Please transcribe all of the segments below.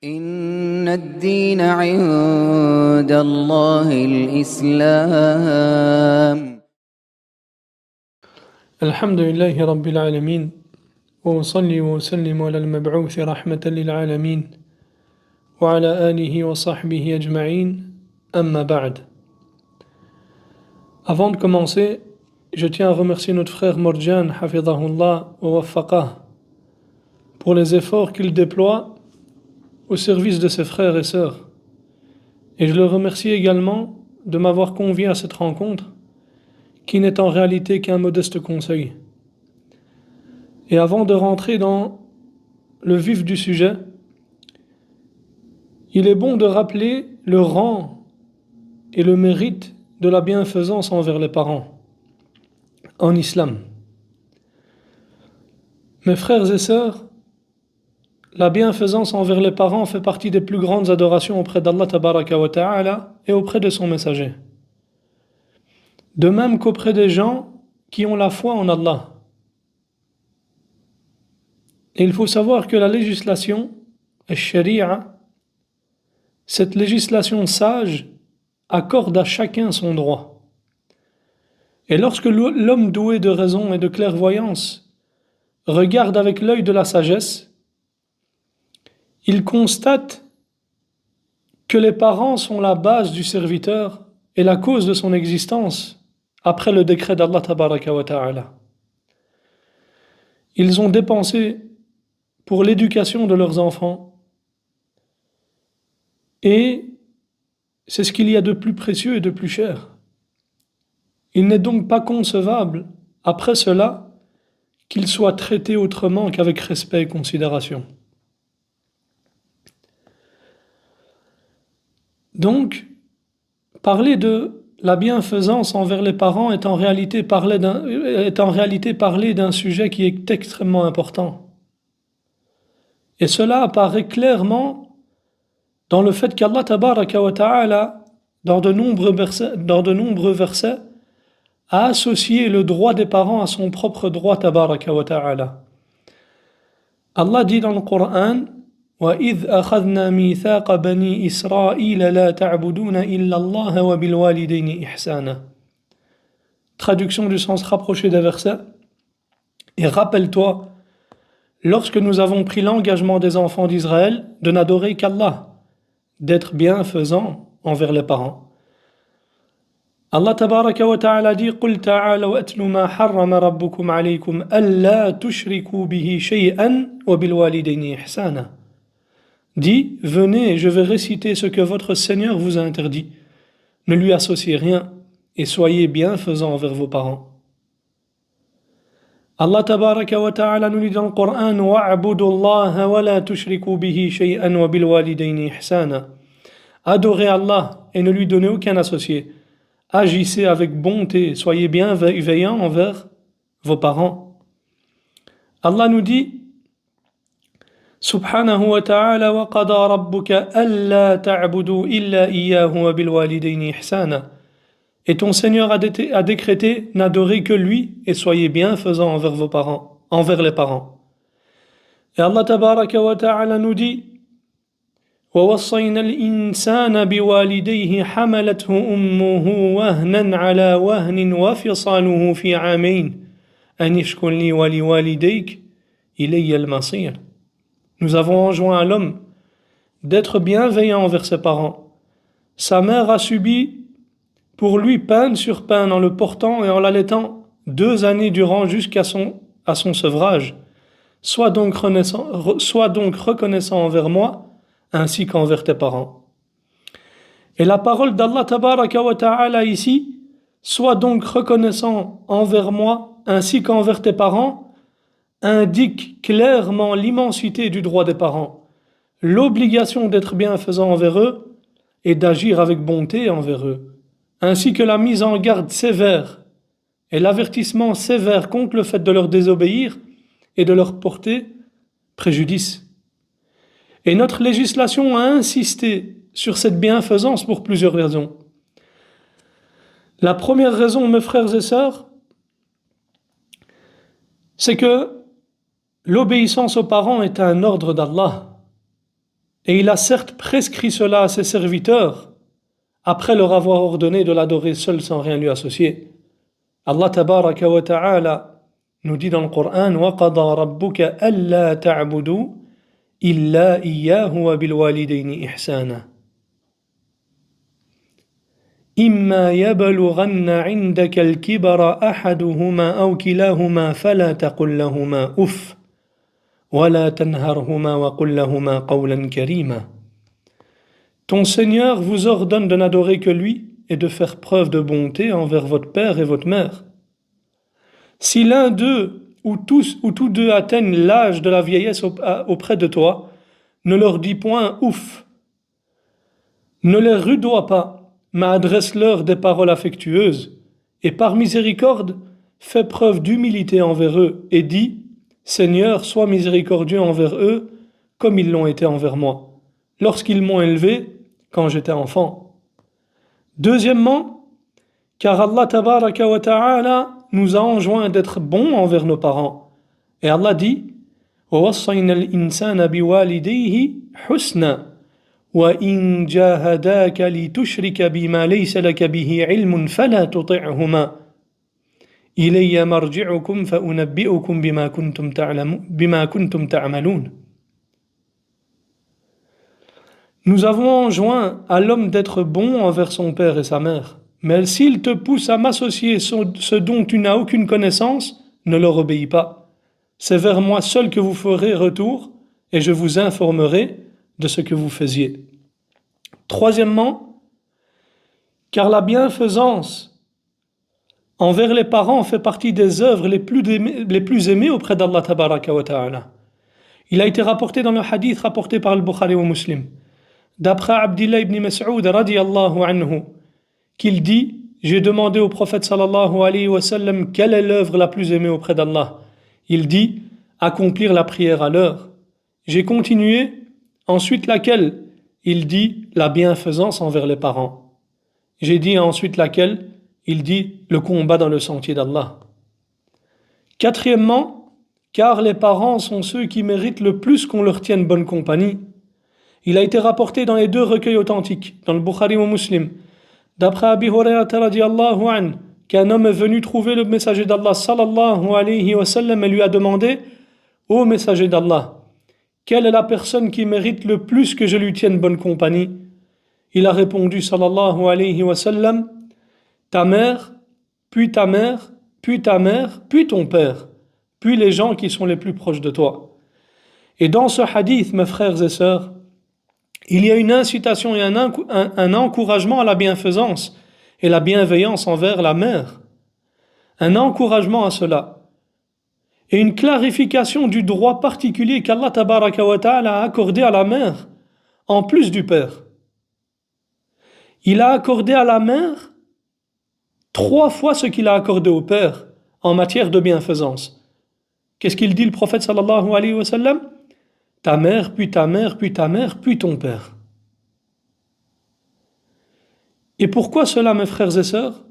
إن الدين عند الله الإسلام. الحمد لله رب العالمين وأصلي وأسلم على المبعوث رحمة للعالمين وعلى آله وصحبه أجمعين أما بعد. Avant de commencer, je tiens à remercier notre frère Morjan Hafidahullah wa Waffaqah pour les efforts qu'il déploie au service de ses frères et sœurs. Et je le remercie également de m'avoir convié à cette rencontre qui n'est en réalité qu'un modeste conseil. Et avant de rentrer dans le vif du sujet, il est bon de rappeler le rang et le mérite de la bienfaisance envers les parents en islam. Mes frères et sœurs, la bienfaisance envers les parents fait partie des plus grandes adorations auprès d'Allah Tabaraka wa Ta'ala et auprès de son messager. De même qu'auprès des gens qui ont la foi en Allah. Et il faut savoir que la législation, al-Sharia, cette législation sage, accorde à chacun son droit. Et lorsque l'homme doué de raison et de clairvoyance regarde avec l'œil de la sagesse, il constate que les parents sont la base du serviteur et la cause de son existence après le décret d'Allah Tabaraka wa Ta'ala. Ils ont dépensé pour l'éducation de leurs enfants et c'est ce qu'il y a de plus précieux et de plus cher. Il n'est donc pas concevable, après cela, qu'ils soient traités autrement qu'avec respect et considération. Donc, parler de la bienfaisance envers les parents est en réalité parler d'un sujet qui est extrêmement important. Et cela apparaît clairement dans le fait qu'Allah Tabaraka wa Ta'ala, dans de nombreux versets, a associé le droit des parents à son propre droit Tabaraka wa Ta'ala. Allah dit dans le Coran: وَإِذْ أَخَذْنَا مِيثَاقَ بَنِي إِسْرَائِيلَ لَا تَعْبُدُونَ إِلَّا اللَّهَ وَبِالْوَالِدَيْنِ إِحْسَانًا. Traduction du sens rapproché des versets. Et rappelle-toi, lorsque nous avons pris l'engagement des enfants d'Israël de n'adorer qu'Allah, d'être bienfaisants envers les parents. Allah Tabaraka wa Ta'ala dit: قُلْ تَعَالَوْا أَتْلُ مَا حَرَّمَ رَبُّكُمْ عَلَيْكُمْ أَلَّا تُشْرِكُوا بِهِ شَيْئًا وَبِالْوَالِدَيْنِ إِحْسَانًا. Dis, venez, je vais réciter ce que votre Seigneur vous a interdit. Ne lui associez rien et soyez bienfaisants envers vos parents. Allah Tabaraka wa Ta'ala nous dit dans le Coran: وَاعْبُدُوا اللَّهَ وَلَا تُشْرِكُوا بِهِ شَيْئًا وَبِالْوَالِدَيْنِ إِحْسَانًا. Adorez Allah et ne lui donnez aucun associé. Agissez avec bonté, soyez bienveillants envers vos parents. Allah nous dit: Subhanahu wa ta'ala wa qada rabbuka alla ta'budu illa iyyahu wa bil walidayni ihsana. Et ton Seigneur a décrété: n'adorez que lui et soyez bienfaisants envers vos parents, envers les parents. Et Allah tabaraka wa ta'ala nous dit: وَوَصَّيْنَا الْإِنسَانَ بِوَالِدَيْهِ حَمَلَتْهُ أُمُّهُ وَهْنًا عَلَى وَهْنٍ وَفِصَالُهُ فِي عَامَيْنِ أَنِ اشْكُرْ لِي وَلِوَالِدَيْكَ إِلَيَّ الْمَصِيرُ. Nous avons enjoint à l'homme d'être bienveillant envers ses parents. Sa mère a subi pour lui peine sur peine en le portant et en l'allaitant 2 années durant jusqu'à son sevrage. Sois donc reconnaissant envers moi ainsi qu'envers tes parents. Et la parole d'Allah Tabaraka wa Ta'ala ici: sois donc reconnaissant envers moi ainsi qu'envers tes parents, indique clairement l'immensité du droit des parents, l'obligation d'être bienfaisant envers eux et d'agir avec bonté envers eux, ainsi que la mise en garde sévère et l'avertissement sévère contre le fait de leur désobéir et de leur porter préjudice. Et notre législation a insisté sur cette bienfaisance pour plusieurs raisons. La première raison, mes frères et sœurs, c'est que l'obéissance aux parents est un ordre d'Allah Et il a certes prescrit cela à ses serviteurs, après leur avoir ordonné de l'adorer seul sans rien lui associer. Allah tabaraka wa ta'ala nous dit dans le Coran وَقَضَى رَبُّكَ أَلَّا تَعْبُدُوا إِلَّا إِيَّاهُ وَبِالْوَالِدَيْنِ إِحْسَانًا إِمَّا يَبْلُغَنَّ عِندَكَ الْكِبَرَ أَحَدُهُمَا أَوْ كِلَاهُمَا فَلَا تَقُل لَّهُمَا أُفٍّ وَلَا تَنْهَرْهُمَا وَقُل لَّهُمَا قَوْلًا كَرِيمًا. Ton Seigneur vous ordonne de n'adorer que lui et de faire preuve de bonté envers votre père et votre mère. Si l'un d'eux ou tous deux atteignent l'âge de la vieillesse auprès de toi, ne leur dis point ouf. Ne les rudoie pas, mais adresse-leur des paroles affectueuses, et par miséricorde, fais preuve d'humilité envers eux, et dis, Seigneur, sois miséricordieux envers eux, comme ils l'ont été envers moi, lorsqu'ils m'ont élevé quand j'étais enfant. Deuxièmement, car Allah tabaraka wa ta'ala nous a enjoint d'être bons envers nos parents. Et Allah dit وَوَصَّيْنَا الْإِنسَانَ بِوَالِدَيْهِ حُسْنًا وَإِنْ جَاهَدَاكَ لِتُشْرِكَ بِمَا لَيْسَ لَكَ بِهِ عِلْمٌ فَلَا تُطِعْهُمَا إِلَيَّ مَرْجِعُكُمْ فَأُنَبِّئُكُمْ بِمَا كُنْتُمْ تَعْمَلُونَ. Nous avons enjoint à l'homme d'être bon envers son père et sa mère. Mais s'il te pousse à m'associer ce dont tu n'as aucune connaissance, ne leur obéis pas. C'est vers moi seul que vous ferez retour et je vous informerai de ce que vous faisiez. Troisièmement, car la bienfaisance envers les parents fait partie des œuvres les plus aimées auprès d'Allah tabaraka wa ta'ala. Il a été rapporté dans le hadith rapporté par le Bukhari ou Muslim, d'après Abdullah ibn Mas'ud radiyallahu anhu, qu'il dit, j'ai demandé au prophète sallallahu alayhi wa sallam quelle est l'œuvre la plus aimée auprès d'Allah. Il dit, accomplir la prière à l'heure. J'ai continué, ensuite laquelle? Il dit, la bienfaisance envers les parents. J'ai dit ensuite laquelle? Il dit, le combat dans le sentier d'Allah. Quatrièmement, car les parents sont ceux qui méritent le plus qu'on leur tienne bonne compagnie. Il a été rapporté dans les deux recueils authentiques, dans le Bukhari ou Muslim, d'après Abi Hurayrata radiyallahu anhu, qu'un homme est venu trouver le messager d'Allah sallallahu alayhi wa sallam et lui a demandé, ô messager d'Allah, quelle est la personne qui mérite le plus que je lui tienne bonne compagnie? Il a répondu sallallahu alayhi wa sallam, ta mère, puis ta mère, puis ta mère, puis ton père, puis les gens qui sont les plus proches de toi. Et dans ce hadith, mes frères et sœurs, il y a une incitation et un encouragement à la bienfaisance et la bienveillance envers la mère. Un encouragement à cela. Et une clarification du droit particulier qu'Allah tabaraka wa ta'ala a accordé à la mère, en plus du père. Il a accordé à la mère 3 fois ce qu'il a accordé au père en matière de bienfaisance. Qu'est-ce qu'il dit le prophète sallallahu alayhi wa sallam? Ta mère, puis ta mère, puis ta mère, puis ton père. Et pourquoi cela, mes frères et sœurs?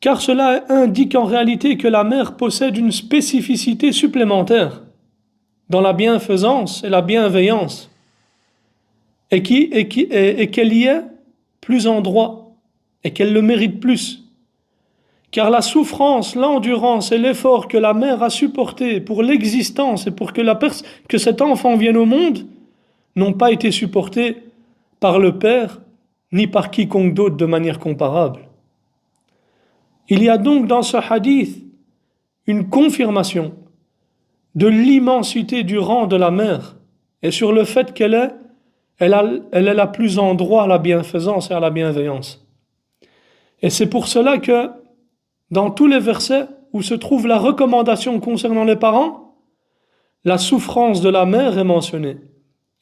Car cela indique en réalité que la mère possède une spécificité supplémentaire dans la bienfaisance et la bienveillance, et qu'elle y est plus en droit, et qu'elle le mérite plus. Car la souffrance, l'endurance et l'effort que la mère a supporté pour l'existence et pour que cet enfant vienne au monde n'ont pas été supportés par le père ni par quiconque d'autre de manière comparable. Il y a donc dans ce hadith une confirmation de l'immensité du rang de la mère et sur le fait qu'elle est la plus en droit à la bienfaisance et à la bienveillance. Et c'est pour cela que dans tous les versets où se trouve la recommandation concernant les parents, la souffrance de la mère est mentionnée.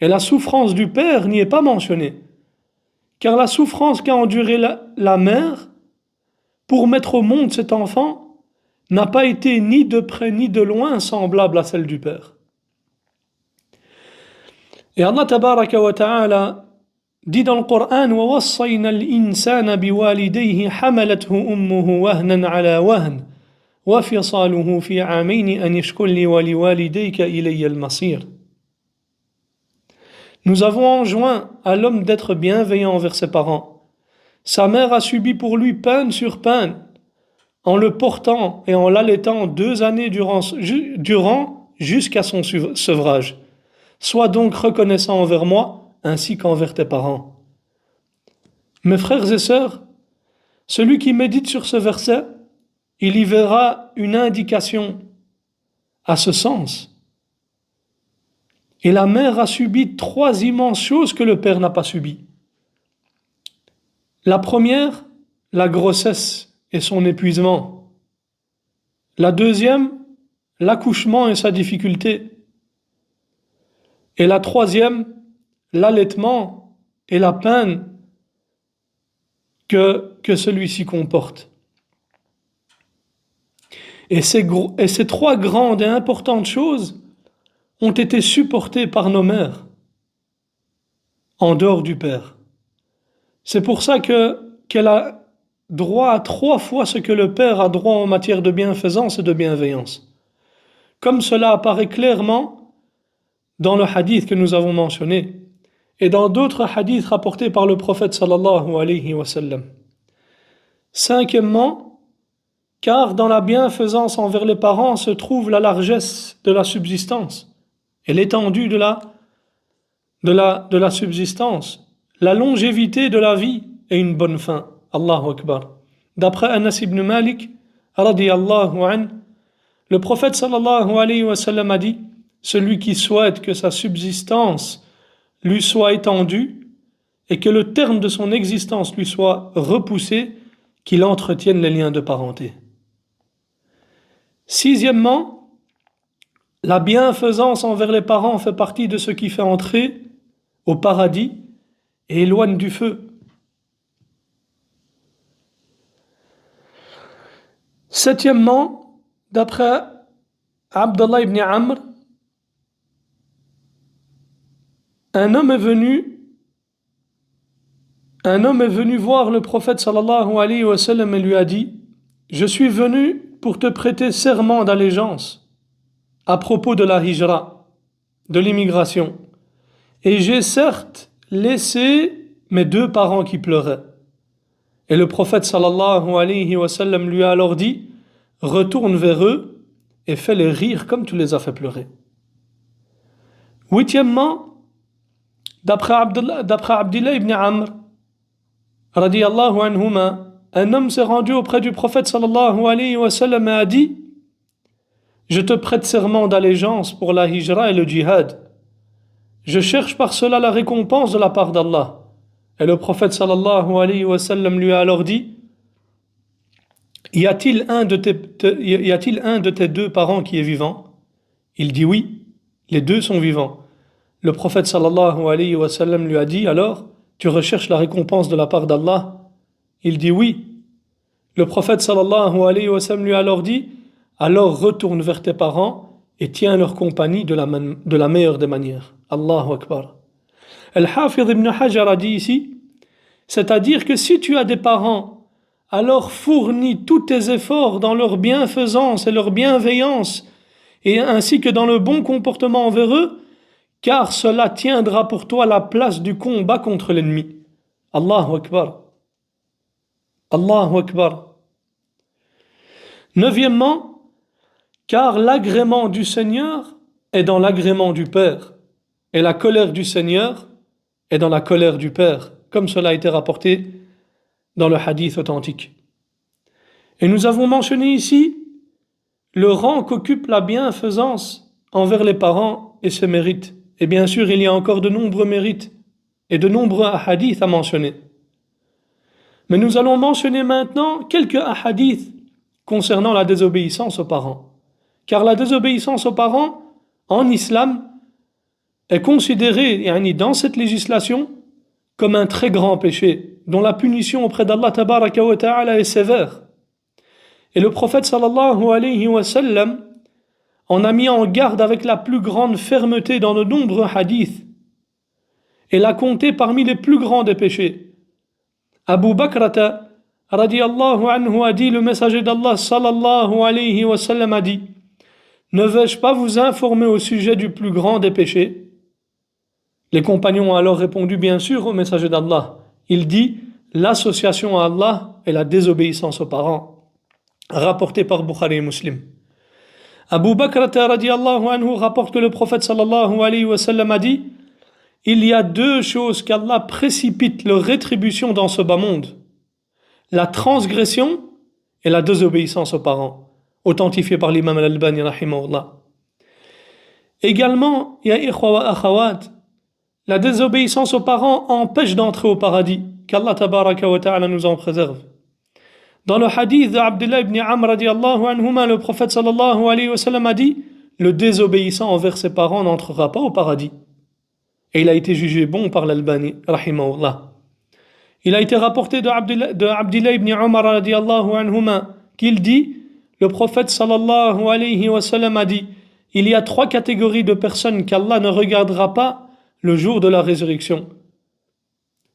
Et la souffrance du père n'y est pas mentionnée. Car la souffrance qu'a endurée la mère pour mettre au monde cet enfant n'a pas été ni de près ni de loin semblable à celle du père. Et Allah tabaraka wa ta'ala dit dans le Coran وَوَصَّيْنَا الْإِنسَانَ بِوَالِدَيْهِ حَمَلَتْهُ أُمُّهُ وَهْنًا عَلَى وَهْنٍ وَفِصَالُهُ فِي عَامَيْنِ أَنِ اشْكُرْ لِي وَلِوَالِدَيْكَ إِلَيَّ الْمَصِيرُ. Nous avons enjoint à l'homme d'être bienveillant envers ses parents. Sa mère a subi pour lui peine sur peine, en le portant et en l'allaitant 2 années durant jusqu'à son sevrage. Sois donc reconnaissant envers moi, ainsi qu'envers tes parents. Mes frères et sœurs, celui qui médite sur ce verset, il y verra une indication à ce sens. Et la mère a subi 3 immenses choses que le père n'a pas subies. La première, la grossesse et son épuisement. La deuxième, l'accouchement et sa difficulté. Et la troisième, l'allaitement et la peine que celui-ci comporte. Et ces 3 grandes et importantes choses ont été supportées par nos mères, en dehors du père. C'est pour ça qu'elle a droit à 3 fois ce que le père a droit en matière de bienfaisance et de bienveillance. Comme cela apparaît clairement dans le hadith que nous avons mentionné et dans d'autres hadiths rapportés par le prophète sallallahu alayhi wa sallam. 5e, car dans la bienfaisance envers les parents se trouve la largesse de la subsistance et l'étendue de la subsistance, la longévité de la vie et une bonne fin. Allahu Akbar. D'après Anas ibn Malik, radiyallahu anhu, le prophète sallallahu alayhi wa sallam a dit: celui qui souhaite que sa subsistance lui soit étendue et que le terme de son existence lui soit repoussé, qu'il entretienne les liens de parenté. 6e, la bienfaisance envers les parents fait partie de ce qui fait entrer au paradis et éloigne du feu. 7e, d'après Abdullah ibn Amr, un homme est venu voir le prophète sallallahu alayhi wa sallam et lui a dit: je suis venu pour te prêter serment d'allégeance à propos de la hijra, de l'immigration, et j'ai certes laissé mes 2 parents qui pleuraient. Et le prophète sallallahu alayhi wa sallam lui a alors dit: retourne vers eux et fais-les rire comme tu les as fait pleurer. 8e, d'après Abdullah ibn Amr, radiyallahu anhuma, un homme s'est rendu auprès du prophète sallallahu alayhi wa sallam et a dit: je te prête serment d'allégeance pour la hijra et le djihad. Je cherche par cela la récompense de la part d'Allah. Et le prophète sallallahu alayhi wa sallam lui a alors dit: y a-t-il un de tes 2 parents qui est vivant? Il dit oui, les 2 sont vivants. Le prophète sallallahu alayhi wa sallam lui a dit: alors, tu recherches la récompense de la part d'Allah? Il dit oui. Le prophète sallallahu alayhi wa sallam lui a alors dit: alors retourne vers tes parents et tiens leur compagnie de la meilleure des manières. Allahu Akbar. Al-Hafidh ibn Hajar a dit ici, c'est-à-dire que si tu as des parents, alors fournis tous tes efforts dans leur bienfaisance et leur bienveillance, et ainsi que dans le bon comportement envers eux, car cela tiendra pour toi la place du combat contre l'ennemi. Allahu Akbar. Allahu Akbar. 9e, car l'agrément du Seigneur est dans l'agrément du Père, et la colère du Seigneur est dans la colère du Père, comme cela a été rapporté dans le hadith authentique. Et nous avons mentionné ici le rang qu'occupe la bienfaisance envers les parents et ses mérites. Et bien sûr, il y a encore de nombreux mérites et de nombreux hadiths à mentionner. Mais nous allons mentionner maintenant quelques hadiths concernant la désobéissance aux parents. Car la désobéissance aux parents, en islam, est considérée, dans cette législation, comme un très grand péché, dont la punition auprès d'Allah tabaraka wa ta'ala est sévère. Et le prophète sallallahu alayhi wa sallam en a mis en garde avec la plus grande fermeté dans de nombreux hadiths, et l'a compté parmi les plus grands des péchés. Abu Bakrata, radiyallahu anhu, a dit: le messager d'Allah sallallahu alayhi wa sallam a dit: ne vais-je pas vous informer au sujet du plus grand des péchés? Les compagnons ont alors répondu, bien sûr, au messager d'Allah. Il dit, l'association à Allah et la désobéissance aux parents. Rapporté par Bukhari et Muslim. Abu Bakr radiallahu anhu rapporte que le prophète sallallahu alayhi wa sallam a dit, il y a deux choses qu'Allah précipite leur rétribution dans ce bas monde. La transgression et la désobéissance aux parents. Authentifié par l'imam al-Albani rahimahullah. Également, ya ikhwa wa akhawat, la désobéissance aux parents empêche d'entrer au paradis. Qu'Allah tabaraka wa ta'ala nous en préserve. Dans le hadith d'Abdullah ibn Amr radiallahu anhuma, le prophète sallallahu alayhi wa sallam a dit, le désobéissant envers ses parents n'entrera pas au paradis. Et il a été jugé bon par l'Albani, rahimahullah. Il a été rapporté de Abdullah ibn Umar radiallahu anhuma qu'il dit, le prophète sallallahu alayhi wa sallam a dit, il y a trois catégories de personnes qu'Allah ne regardera pas le jour de la résurrection.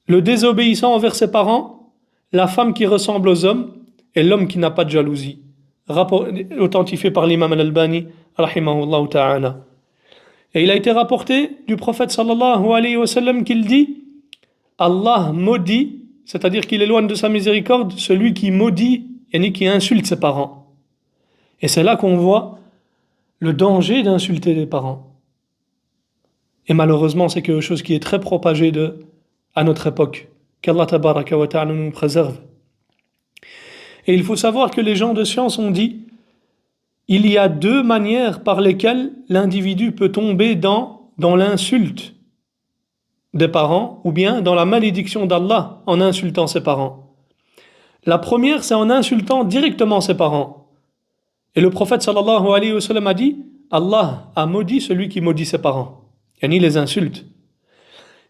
Le désobéissant envers ses parents, la femme qui ressemble aux hommes et l'homme qui n'a pas de jalousie. Authentifié par l'imam al-Albani, rahimahullah ta'ala. Et il a été rapporté du prophète sallallahu alayhi wa sallam qu'il dit, Allah maudit, c'est-à-dire qu'il éloigne de sa miséricorde celui qui maudit, yani qui insulte ses parents. Et c'est là qu'on voit le danger d'insulter les parents. Et malheureusement, c'est quelque chose qui est très propagé à notre époque. Qu'Allah tabaraka wa ta'ala nous préserve. Et il faut savoir que les gens de science ont dit, il y a deux manières par lesquelles l'individu peut tomber dans l'insulte des parents ou bien dans la malédiction d'Allah en insultant ses parents. La première, c'est en insultant directement ses parents. Et le prophète sallallahu alayhi wa sallam a dit, Allah a maudit celui qui maudit ses parents. Yani les insulte.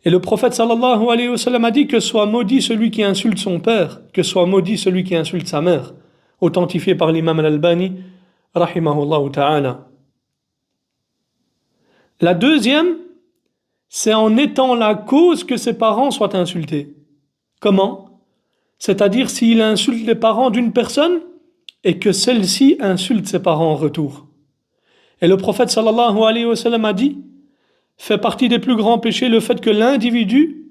Et le prophète sallallahu alayhi wa sallam a dit que soit maudit celui qui insulte son père, que soit maudit celui qui insulte sa mère. Authentifié par l'imam al-Albani, rahimahullah ta'ala. La deuxième, c'est en étant la cause que ses parents soient insultés. Comment? C'est-à-dire s'il insulte les parents d'une personne et que celle-ci insulte ses parents en retour. Et le prophète sallallahu alayhi wa sallam a dit, fait partie des plus grands péchés le fait que l'individu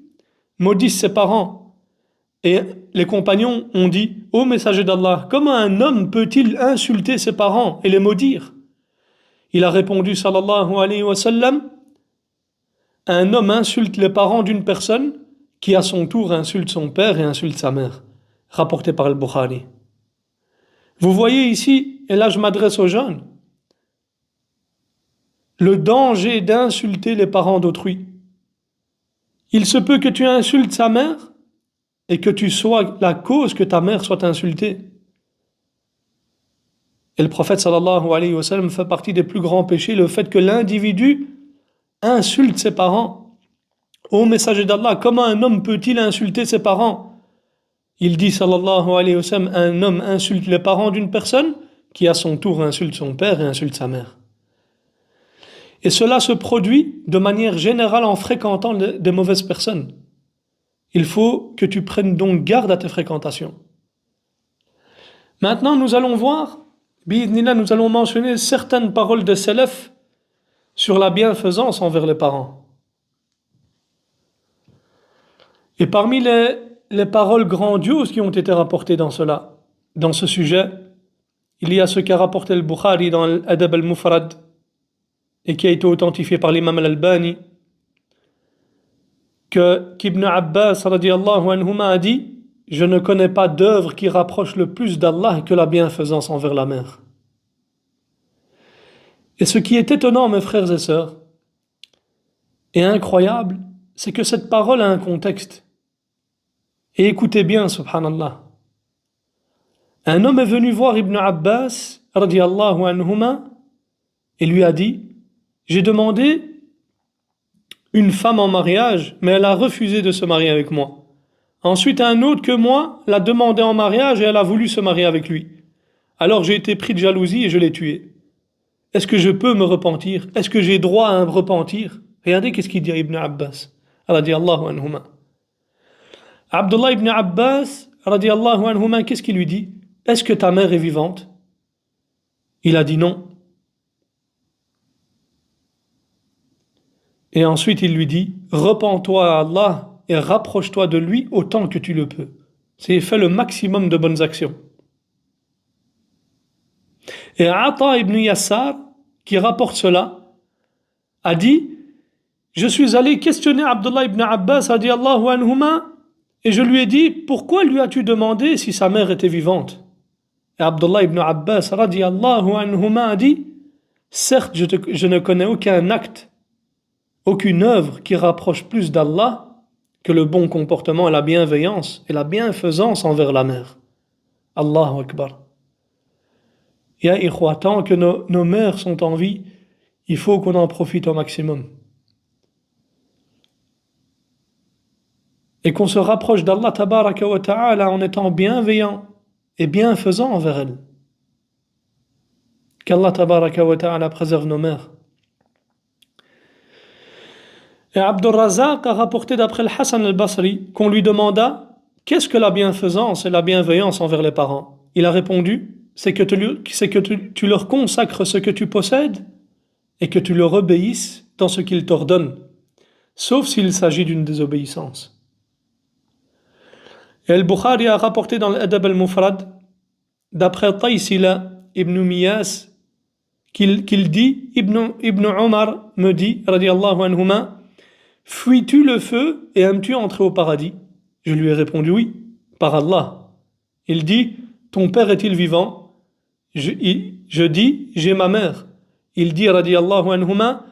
maudisse ses parents. Et les compagnons ont dit, ô messager d'Allah, comment un homme peut-il insulter ses parents et les maudire? Il a répondu sallallahu alayhi wa sallam, un homme insulte les parents d'une personne qui à son tour insulte son père et insulte sa mère. Rapporté par le Bukhari. Vous voyez ici, et là je m'adresse aux jeunes, le danger d'insulter les parents d'autrui. Il se peut que tu insultes sa mère et que tu sois la cause que ta mère soit insultée. Et le prophète sallallahu alayhi wa sallam fait partie des plus grands péchés, le fait que l'individu insulte ses parents. Ô messager d'Allah, comment un homme peut-il insulter ses parents? Il dit sallallahu alayhi wa sallam, un homme insulte les parents d'une personne qui à son tour insulte son père et insulte sa mère. Et cela se produit de manière générale en fréquentant des mauvaises personnes. Il faut que tu prennes donc garde à tes fréquentations. Maintenant, nous allons voir, bi'idhnillah, nous allons mentionner certaines paroles des salaf sur la bienfaisance envers les parents. Et parmi les paroles grandioses qui ont été rapportées dans ce sujet, il y a ce qu'a rapporté le Bukhari dans l'Adab al-Mufrad, et qui a été authentifié par l'imam al-Albani, qu'Ibn Abbas radiyallahu anhuma a dit, je ne connais pas d'œuvre qui rapproche le plus d'Allah que la bienfaisance envers la mère. Et ce qui est étonnant, mes frères et sœurs, et incroyable, c'est que cette parole a un contexte. Et écoutez bien, subhanallah. Un homme est venu voir Ibn Abbas radiyallahu anhuma et lui a dit, j'ai demandé une femme en mariage, mais elle a refusé de se marier avec moi. Ensuite, un autre que moi l'a demandé en mariage et elle a voulu se marier avec lui. Alors j'ai été pris de jalousie et je l'ai tué. Est-ce que je peux me repentir? Est-ce que j'ai droit à un repentir? Regardez qu'est-ce qu'il dit à Ibn Abbas, radiyallahu anhuma. Abdullah ibn Abbas, radiyallahu anhuma, qu'est-ce qu'il lui dit? Est-ce que ta mère est vivante? Il a dit non. Et ensuite il lui dit, repens-toi à Allah et rapproche-toi de lui autant que tu le peux. C'est fais le maximum de bonnes actions. Et Ata ibn Yassar, qui rapporte cela, a dit, je suis allé questionner Abdullah ibn Abbas radiallahu anhuma, et je lui ai dit, pourquoi lui as-tu demandé si sa mère était vivante? Et Abdullah ibn Abbas radiallahu anhuma a dit, certes, je ne connais aucun acte, aucune œuvre qui rapproche plus d'Allah que le bon comportement et la bienveillance et la bienfaisance envers la mère. Allahu Akbar. Ya ikhwa, tant que nos mères sont en vie, il faut qu'on en profite au maximum. Et qu'on se rapproche d'Allah tabaraka wa ta'ala en étant bienveillant et bienfaisant envers elle. Qu'Allah tabaraka wa ta'ala préserve nos mères. Et Abdul Razak a rapporté d'après le Hassan al-Basri qu'on lui demanda qu'est-ce que la bienfaisance et la bienveillance envers les parents. Il a répondu, c'est que tu leur consacres ce que tu possèdes et que tu leur obéisses dans ce qu'ils t'ordonnent, sauf s'il s'agit d'une désobéissance. Et Al-Bukhari a rapporté dans l'Adab al-Mufrad, d'après Taysila ibn Miyas, qu'il dit, Ibn Omar me dit, radiallahu anhuma, fuis-tu le feu et aimes-tu entrer au paradis? Je lui ai répondu oui, par Allah. Il dit, ton père est-il vivant? Je dis, j'ai ma mère. Il dit, radiallahu anhuma,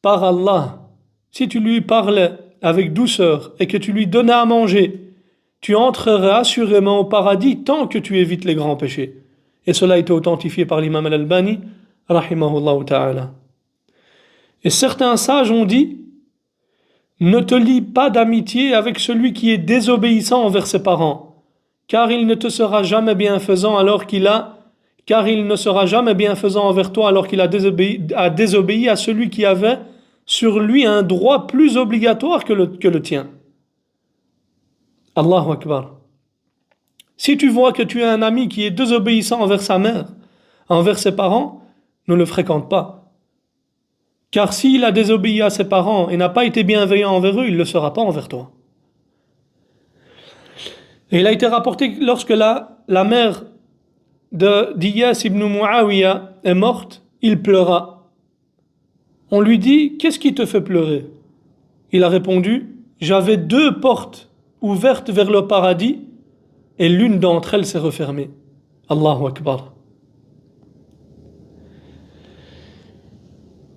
par Allah, si tu lui parlais avec douceur et que tu lui donnais à manger, tu entreras assurément au paradis tant que tu évites les grands péchés. Et cela a été authentifié par l'imam al-Albani, rahimahullah ta'ala. Et certains sages ont dit, ne te lie pas d'amitié avec celui qui est désobéissant envers ses parents, car il ne te sera jamais bienfaisant car il ne sera jamais bienfaisant envers toi alors qu'il a désobéi à celui qui avait sur lui un droit plus obligatoire que le tien. Allahu Akbar. Si tu vois que tu as un ami qui est désobéissant envers sa mère, envers ses parents, ne le fréquente pas. Car s'il a désobéi à ses parents et n'a pas été bienveillant envers eux, il ne le sera pas envers toi. Et il a été rapporté que lorsque la mère d'Iyas ibn Muawiyah est morte, il pleura. On lui dit, qu'est-ce qui te fait pleurer? Il a répondu, j'avais 2 portes ouvertes vers le paradis et l'une d'entre elles s'est refermée. Allahu Akbar.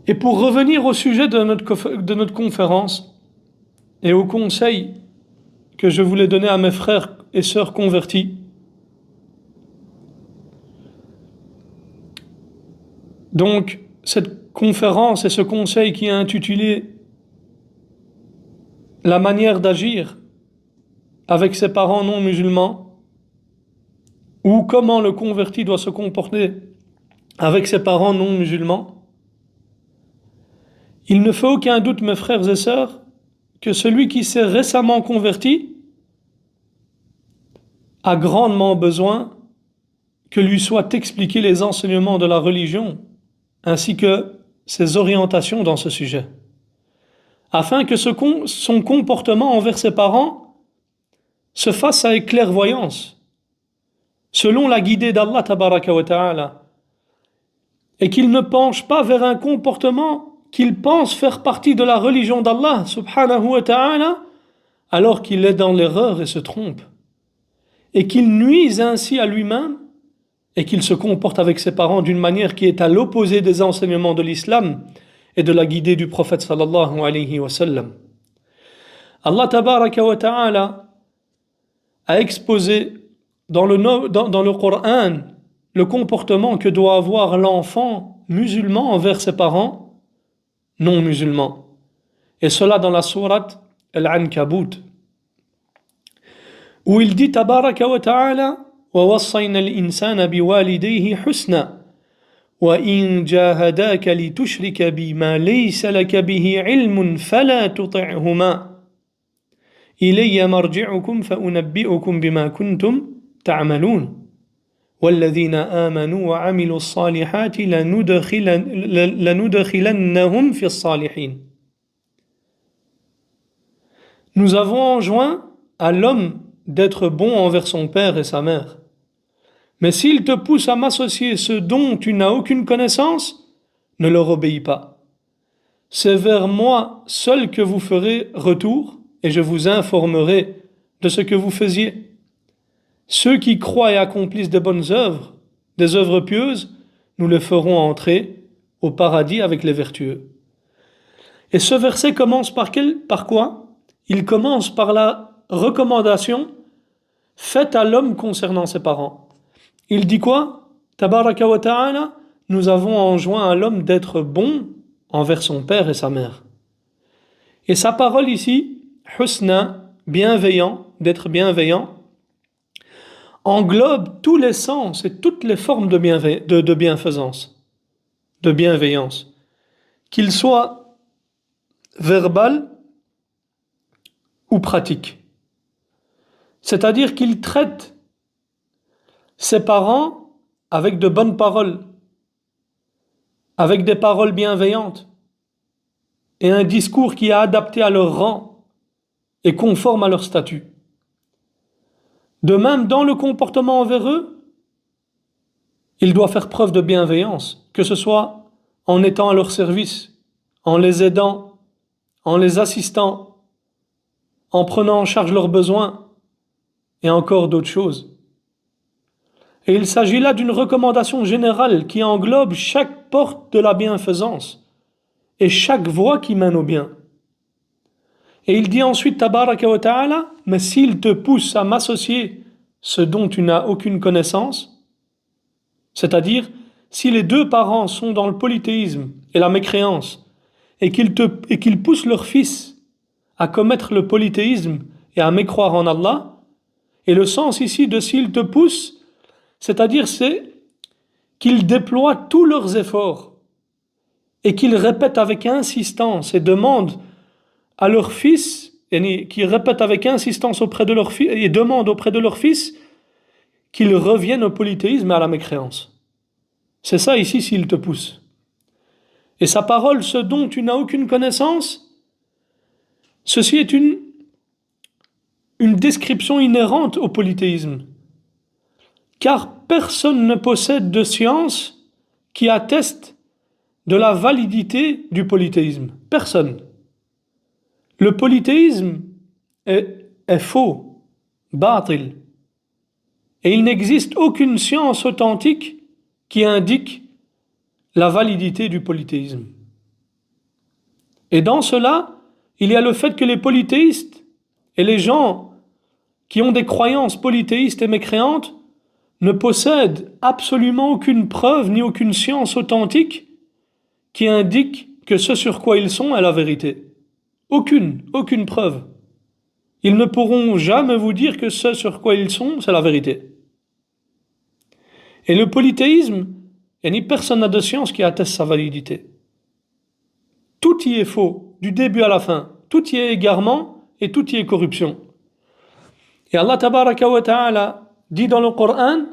Et pour revenir au sujet de notre conférence et au conseil que je voulais donner à mes frères et sœurs convertis, donc cette conférence et ce conseil qui est intitulé La manière d'agir avec ses parents non musulmans, ou comment le converti doit se comporter avec ses parents non musulmans, il ne fait aucun doute, mes frères et sœurs, que celui qui s'est récemment converti a grandement besoin que lui soient expliqués les enseignements de la religion ainsi que ses orientations dans ce sujet, afin que son comportement envers ses parents se fasse avec clairvoyance, selon la guidée d'Allah tabaraka wa ta'ala, et qu'il ne penche pas vers un comportement qu'il pense faire partie de la religion d'Allah subhanahu wa ta'ala, alors qu'il est dans l'erreur et se trompe, et qu'il nuise ainsi à lui-même, et qu'il se comporte avec ses parents d'une manière qui est à l'opposé des enseignements de l'islam et de la guidée du prophète sallallahu alayhi wa sallam. Allah tabaraka wa ta'ala a exposé dans le Coran le comportement que doit avoir l'enfant musulman envers ses parents non musulmans. Et cela dans la sourate Al-Ankabut, où il dit tabaraka wa ta'ala وَوَصَّيْنَا الْإِنسَانَ بِوَالِدَيْهِ حُسْنًا وَإِنْ جَاهَدَاكَ لِتُشْرِكَ بِي مَا لَيْسَ لَكَ بِهِ عِلْمٌ فَلَا تُطِعْهُمَا إِلَيَّ مَرْجِعُكُمْ فَأُنَبِّئُكُمْ بِمَا كُنْتُمْ تَعْمَلُونَ وَالَّذِينَ آمَنُوا وَعَمِلُوا الصَّالِحَاتِ لَنُدْخِلَنَّهُمْ فِي الصَّالِحِينَ. Nous avons enjoint à l'homme d'être bon envers son père et sa mère. Mais s'il te pousse à m'associer ce dont tu n'as aucune connaissance, ne leur obéis pas. C'est vers moi seul que vous ferez retour et je vous informerai de ce que vous faisiez. Ceux qui croient et accomplissent de bonnes œuvres, des œuvres pieuses, nous les ferons entrer au paradis avec les vertueux. Et ce verset commence par quoi? Il commence par la recommandation faite à l'homme concernant ses parents. Il dit quoi? Tabaraka wa ta'ala, nous avons enjoint à l'homme d'être bon envers son père et sa mère. Et sa parole ici, husna, bienveillant, d'être bienveillant, englobe tous les sens et toutes les formes de bienfaisance, de bienveillance, qu'ils soient verbales ou pratiques. C'est-à-dire qu'il traite ses parents avec de bonnes paroles, avec des paroles bienveillantes et un discours qui est adapté à leur rang et conforme à leur statut. De même, dans le comportement envers eux, il doit faire preuve de bienveillance, que ce soit en étant à leur service, en les aidant, en les assistant, en prenant en charge leurs besoins et encore d'autres choses. Et il s'agit là d'une recommandation générale qui englobe chaque porte de la bienfaisance et chaque voie qui mène au bien. Et il dit ensuite, Tabaraka wa ta'ala, mais s'il te pousse à m'associer ce dont tu n'as aucune connaissance, c'est-à-dire si les deux parents sont dans le polythéisme et la mécréance, et qu'ils poussent leur fils à commettre le polythéisme et à mécroire en Allah, et le sens ici de s'il te pousse, c'est-à-dire c'est qu'ils déploient tous leurs efforts et qu'ils répètent avec insistance et demandent à leur fils, qu'ils répètent avec insistance auprès de leur fils et demandent auprès de leur fils qu'ils reviennent au polythéisme et à la mécréance. C'est ça ici s'il te pousse. Et sa parole, ce dont tu n'as aucune connaissance, ceci est une description inhérente au polythéisme. Car personne ne possède de science qui atteste de la validité du polythéisme. Personne. Le polythéisme est faux, batil. Et il n'existe aucune science authentique qui indique la validité du polythéisme. Et dans cela, il y a le fait que les polythéistes et les gens qui ont des croyances polythéistes et mécréantes ne possèdent absolument aucune preuve ni aucune science authentique qui indique que ce sur quoi ils sont est la vérité. Aucune preuve. Ils ne pourront jamais vous dire que ce sur quoi ils sont, c'est la vérité. Et le polythéisme, personne n'a de science qui atteste sa validité. Tout y est faux, du début à la fin. Tout y est égarement et tout y est corruption. Et Allah tabaraka wa ta'ala dit dans le Coran,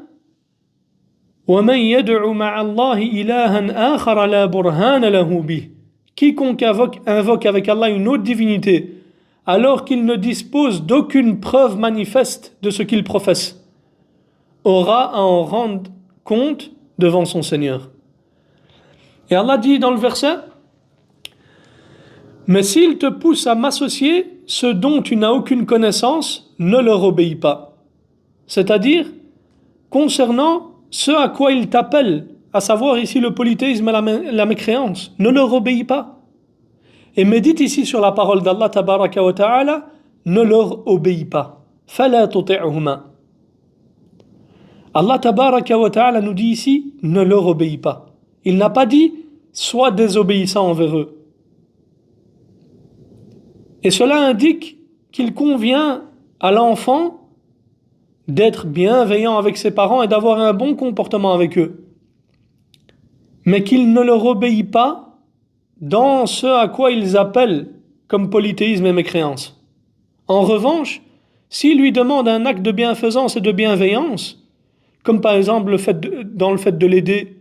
وَمَنْ يَدْعُ مَعَ اللَّهِ إِلَهًا آخَرَ لَا بُرْهَانَ لَهُ بِهِ. Quiconque invoque avec Allah une autre divinité, alors qu'il ne dispose d'aucune preuve manifeste de ce qu'il professe, aura à en rendre compte devant son Seigneur. Et Allah dit dans le verset, mais s'il te pousse à m'associer ce dont tu n'as aucune connaissance, ne leur obéis pas. C'est-à-dire, concernant ce à quoi il t'appelle, à savoir ici le polythéisme et la mécréance, ne leur obéis pas. Et médite ici sur la parole d'Allah tabaraka wa ta'ala, ne leur obéis pas. فَلَا تُطِعْهُمَا. Allah tabaraka wa ta'ala nous dit ici, ne leur obéis pas. Il n'a pas dit, sois désobéissant envers eux. Et cela indique qu'il convient à l'enfant d'être bienveillant avec ses parents et d'avoir un bon comportement avec eux. Mais qu'il ne leur obéit pas dans ce à quoi ils appellent comme polythéisme et mécréance. En revanche, s'il lui demande un acte de bienfaisance et de bienveillance, comme par exemple dans le fait de l'aider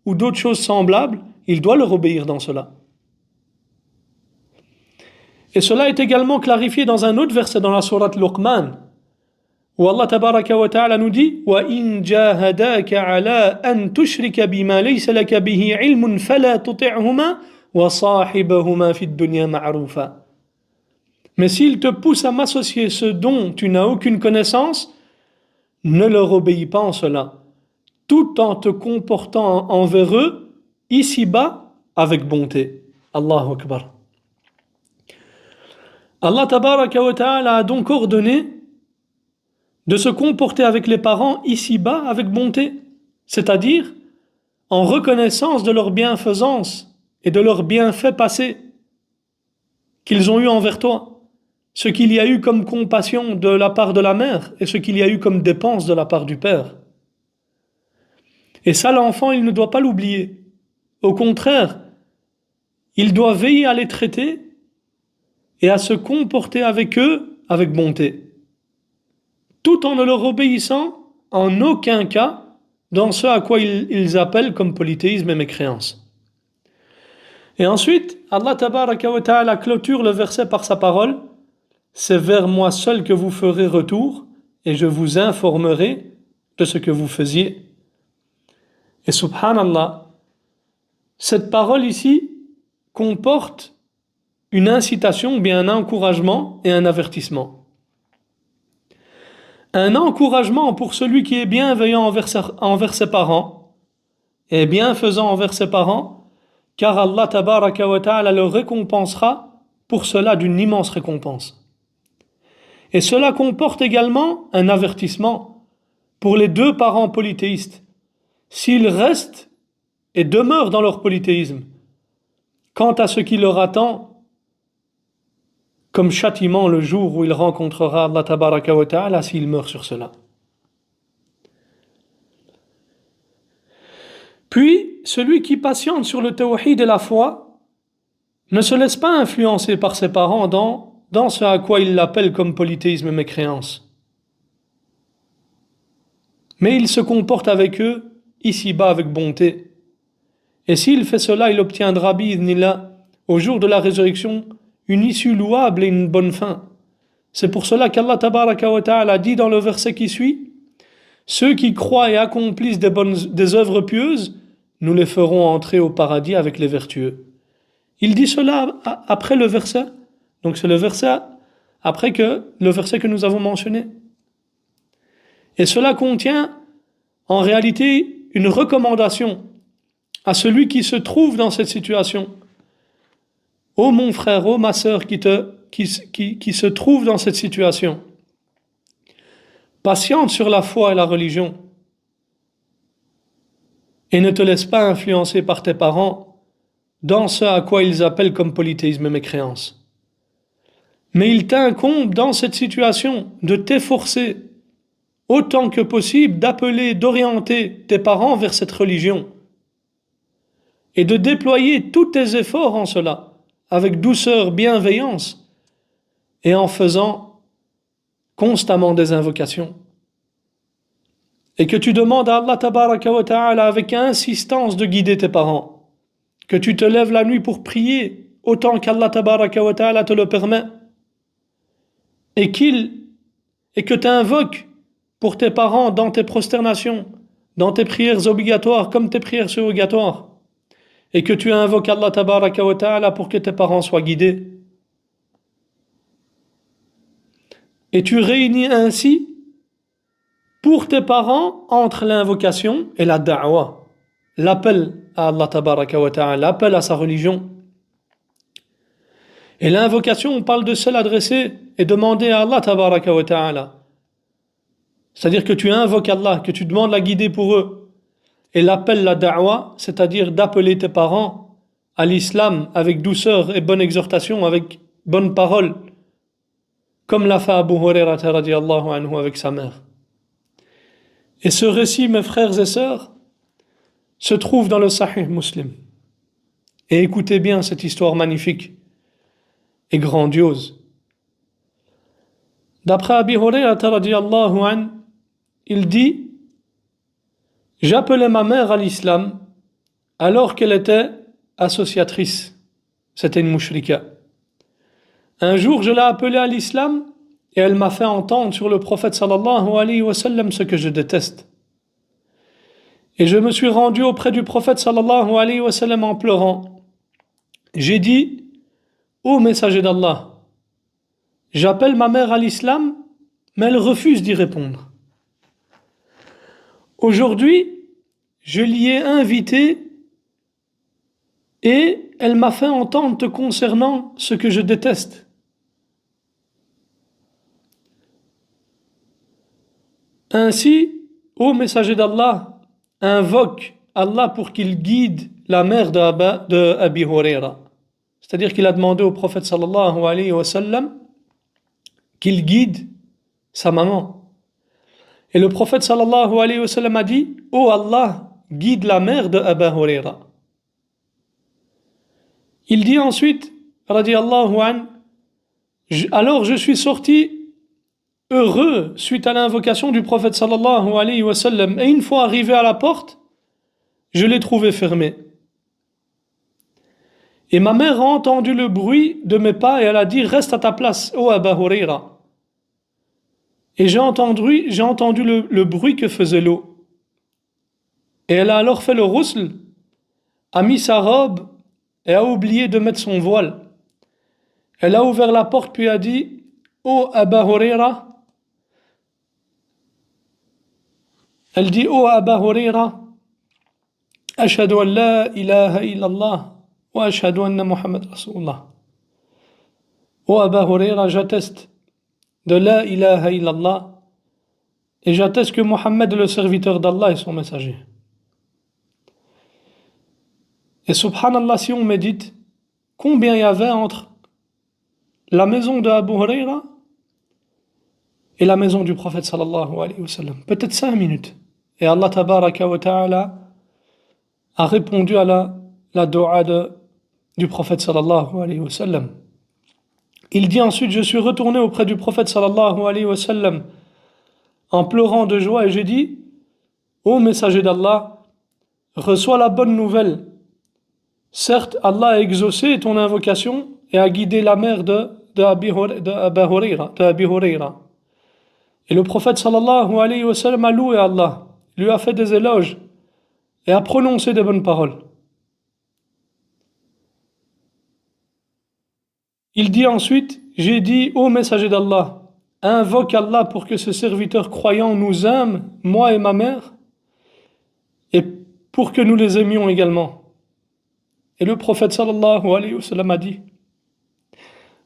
ou d'autres choses semblables, il doit leur obéir dans cela. Et cela est également clarifié dans un autre verset dans la sourate Luqman, où Allah tabaraka wa ta'ala nous dit وَإِن جَاهَدَاكَ عَلَىٰ أَن تُشْرِكَ بِمَا لَيْسَ لَكَ بِهِ عِلْمٌ فَلَا تُطِعْهُمَا وَصَاحِبَهُمَا فِي الدُّنْيَا مَعْرُوفًا. Mais s'ils te poussent à m'associer ce dont tu n'as aucune connaissance, ne leur obéis pas en cela, tout en te comportant envers eux, ici-bas, avec bonté. Allahu Akbar. Allah tabaraka wa ta'ala a donc ordonné de se comporter avec les parents ici-bas avec bonté, c'est-à-dire en reconnaissance de leur bienfaisance et de leurs bienfaits passés qu'ils ont eu envers toi, ce qu'il y a eu comme compassion de la part de la mère et ce qu'il y a eu comme dépense de la part du père. Et ça, l'enfant, il ne doit pas l'oublier. Au contraire, il doit veiller à les traiter et à se comporter avec eux avec bonté, tout en ne leur obéissant en aucun cas dans ce à quoi ils appellent comme polythéisme et mécréance. Et ensuite, Allah tabaraka wa ta'ala clôture le verset par sa parole: c'est vers moi seul que vous ferez retour et je vous informerai de ce que vous faisiez. Et subhanallah, cette parole ici comporte une incitation, bien un encouragement et un avertissement. Un encouragement pour celui qui est bienveillant envers ses parents et bienfaisant envers ses parents, car Allah tabaraka wa ta'ala le récompensera pour cela d'une immense récompense. Et cela comporte également un avertissement pour les deux parents polythéistes. S'ils restent et demeurent dans leur polythéisme, quant à ce qui leur attend comme châtiment le jour où il rencontrera Allah tabaraka wa ta'ala s'il meurt sur cela. Puis, celui qui patiente sur le tawhid et la foi ne se laisse pas influencer par ses parents dans ce à quoi il l'appelle comme polythéisme et mécréance. Mais il se comporte avec eux ici-bas avec bonté. Et s'il fait cela, il obtiendra bi'idhnillah au jour de la résurrection une issue louable et une bonne fin. C'est pour cela qu'Allah tabaraka wa ta'ala dit dans le verset qui suit: ceux qui croient et accomplissent des œuvres pieuses, nous les ferons entrer au paradis avec les vertueux. Il dit cela après le verset, donc c'est le verset après le verset que nous avons mentionné. Et cela contient en réalité une recommandation à celui qui se trouve dans cette situation. Ô mon frère, ô ma sœur qui se trouve dans cette situation, patiente sur la foi et la religion et ne te laisse pas influencer par tes parents dans ce à quoi ils appellent comme polythéisme et mécréance. Mais il t'incombe dans cette situation de t'efforcer autant que possible d'appeler, d'orienter tes parents vers cette religion et de déployer tous tes efforts en cela, avec douceur, bienveillance, et en faisant constamment des invocations. Et que tu demandes à Allah tabaraka wa ta'ala avec insistance de guider tes parents, que tu te lèves la nuit pour prier autant qu'Allah tabaraka wa ta'ala te le permet, et que tu invoques pour tes parents dans tes prosternations, dans tes prières obligatoires comme tes prières surrogatoires, et que tu invoques Allah tabaraka wa ta'ala pour que tes parents soient guidés. Et tu réunis ainsi pour tes parents entre l'invocation et la da'wa, l'appel à Allah tabaraka wa ta'ala, l'appel à sa religion. Et l'invocation, on parle de se l'adresser et demander à Allah tabaraka wa ta'ala. C'est-à-dire que tu invoques Allah, que tu demandes la guider pour eux. Et l'appel, la da'wa, c'est-à-dire d'appeler tes parents à l'islam avec douceur et bonne exhortation, avec bonne parole, comme l'a fait Abu Huraira radiyallahu anhu avec sa mère. Et ce récit, mes frères et sœurs, se trouve dans le Sahih Muslim. Et écoutez bien cette histoire magnifique et grandiose. D'après Abu Huraira radiyallahu anhu, il dit: j'appelais ma mère à l'islam alors qu'elle était associatrice. C'était une mushrika. Un jour, je l'ai appelée à l'islam et elle m'a fait entendre sur le prophète sallallahu alayhi wa sallam ce que je déteste. Et je me suis rendu auprès du prophète sallallahu alayhi wa sallam en pleurant. J'ai dit, ô messager d'Allah, j'appelle ma mère à l'islam, mais elle refuse d'y répondre. Aujourd'hui, je l'y ai invitée et elle m'a fait entendre te concernant ce que je déteste. Ainsi, ô messager d'Allah, invoque Allah pour qu'il guide la mère de Abi Huraira. C'est-à-dire qu'il a demandé au prophète sallallahu alayhi wa sallam qu'il guide sa maman. Et le prophète sallallahu alayhi wa sallam a dit, ô Allah, guide la mère de Abi Huraira. Il dit ensuite, radiyallahu an, alors je suis sorti heureux suite à l'invocation du prophète sallallahu alayhi wa sallam. Et une fois arrivé à la porte, je l'ai trouvé fermée. Et ma mère a entendu le bruit de mes pas et elle a dit, reste à ta place, ô Abi Huraira. Et j'ai entendu le bruit que faisait l'eau. Et elle a alors fait le ghusl, a mis sa robe et a oublié de mettre son voile. Elle a ouvert la porte puis a dit, ô Abi Huraira. Elle dit, ô Abi Huraira, ashhadu an la ilaha illallah wa ashhadu anna Muhammad Rasulullah. Ô Abi Huraira, j'atteste de la ilaha illallah et j'atteste que Mohammed est le serviteur d'Allah et son messager. Et subhanallah, si on médite, combien il y avait entre la maison de Abu Huraira et la maison du prophète sallallahu alayhi wa sallam? Peut-être 5 minutes. Et Allah tabaraka wa ta'ala a répondu à la dua du prophète sallallahu alayhi wa sallam. Il dit ensuite, je suis retourné auprès du prophète sallallahu alayhi wa sallam en pleurant de joie et j'ai dit, ô messager d'Allah, reçois la bonne nouvelle. Certes, Allah a exaucé ton invocation et a guidé la mère de Abi Huraira. Et le prophète sallallahu alayhi wa sallam a loué Allah, lui a fait des éloges et a prononcé des bonnes paroles. Il dit ensuite, j'ai dit, ô messager d'Allah, invoque Allah pour que ce serviteur croyant nous aime, moi et ma mère, et pour que nous les aimions également. Et le prophète sallallahu alayhi wa sallam a dit,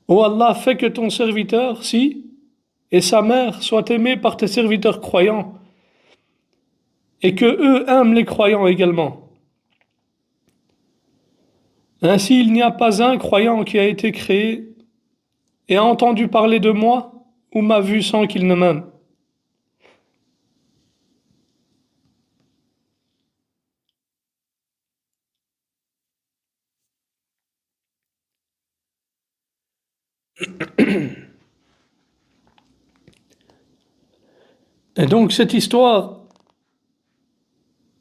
ô Allah, fais que ton serviteur-ci et sa mère soient aimés par tes serviteurs croyants, et que eux aiment les croyants également. Ainsi, il n'y a pas un croyant qui a été créé et a entendu parler de moi ou m'a vu sans qu'il ne m'aime. Et donc cette histoire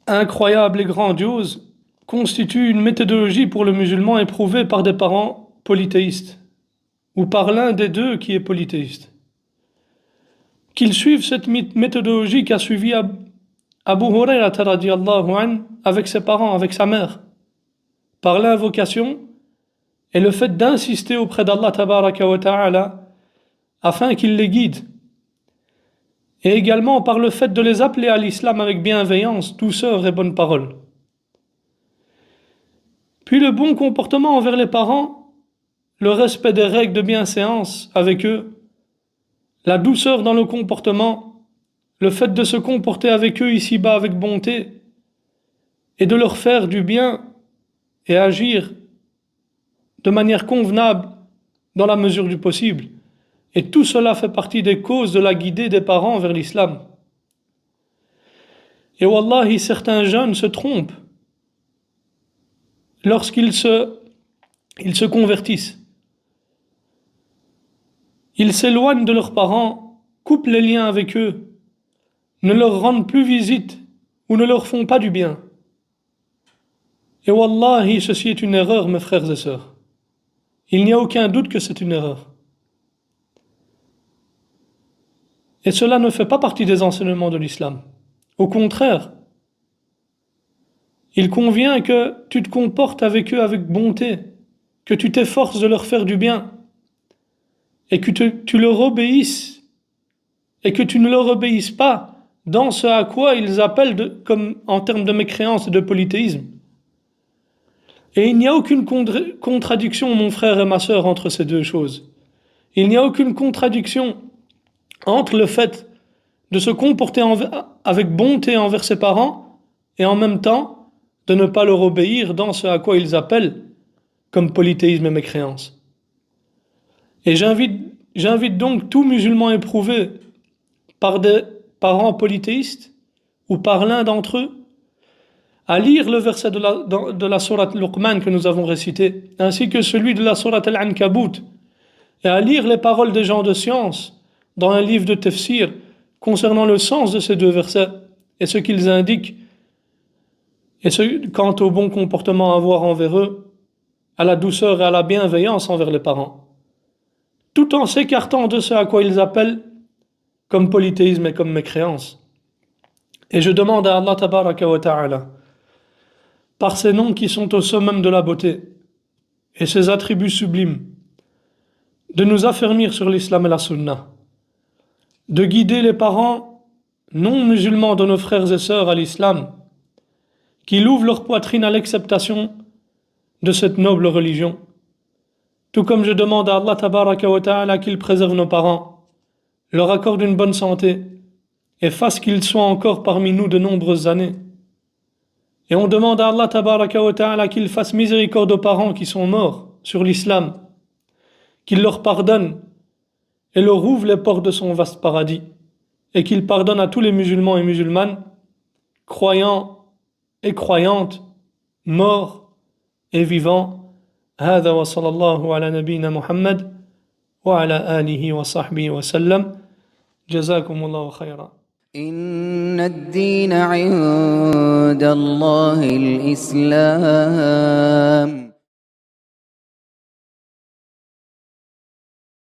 incroyable et grandiose constitue une méthodologie pour le musulman éprouvée par des parents polythéistes ou par l'un des deux qui est polythéiste. Qu'ils suivent cette méthodologie qu'a suivi Abu Huraira radiyallahu anhu avec ses parents, avec sa mère, par l'invocation et le fait d'insister auprès d'Allah tabaraka wa ta'ala afin qu'il les guide. Et également par le fait de les appeler à l'islam avec bienveillance, douceur et bonne parole. Puis le bon comportement envers les parents, le respect des règles de bienséance avec eux, la douceur dans le comportement, le fait de se comporter avec eux ici-bas avec bonté, et de leur faire du bien et agir de manière convenable dans la mesure du possible. Et tout cela fait partie des causes de la guidée des parents vers l'islam. Et wallahi, certains jeunes se trompent lorsqu'ils se convertissent. Ils s'éloignent de leurs parents, coupent les liens avec eux, ne leur rendent plus visite ou ne leur font pas du bien. Et wallahi, ceci est une erreur, mes frères et sœurs. Il n'y a aucun doute que c'est une erreur. Et cela ne fait pas partie des enseignements de l'islam. Au contraire, il convient que tu te comportes avec eux avec bonté, que tu t'efforces de leur faire du bien, et que tu leur obéisses, et que tu ne leur obéisses pas dans ce à quoi ils appellent comme en termes de mécréance et de polythéisme. Et il n'y a aucune contradiction, mon frère et ma sœur, entre ces deux choses. Il n'y a aucune contradiction entre le fait de se comporter avec bonté envers ses parents et en même temps de ne pas leur obéir dans ce à quoi ils appellent comme polythéisme et mécréance. Et j'invite donc tout musulman éprouvé par des parents polythéistes ou par l'un d'entre eux à lire le verset de la sourate Luqman que nous avons récité, ainsi que celui de la sourate Al-Ankabut, et à lire les paroles des gens de science dans un livre de tafsir concernant le sens de ces deux versets et ce qu'ils indiquent, et quant au bon comportement à avoir envers eux, à la douceur et à la bienveillance envers les parents, tout en s'écartant de ce à quoi ils appellent comme polythéisme et comme mécréance. Et je demande à Allah tabaraka wa ta'ala, par ces noms qui sont au summum de la beauté et ses attributs sublimes, de nous affermir sur l'islam et la sunna, de guider les parents non musulmans de nos frères et sœurs à l'islam, qu'ils ouvrent leur poitrine à l'acceptation de cette noble religion. Tout comme je demande à Allah tabaraka wa ta'ala qu'il préserve nos parents, leur accorde une bonne santé et fasse qu'ils soient encore parmi nous de nombreuses années. Et on demande à Allah tabaraka wa ta'ala qu'il fasse miséricorde aux parents qui sont morts sur l'islam, qu'il leur pardonne et leur ouvre les portes de son vaste paradis, et qu'il pardonne à tous les musulmans et musulmanes, croyants et croyantes, morts et vivants. هذا وصلى الله على نبينا محمد وعلى آله وصحبه وسلم جزاكم الله خيرا. إن الدين عند الله الإسلام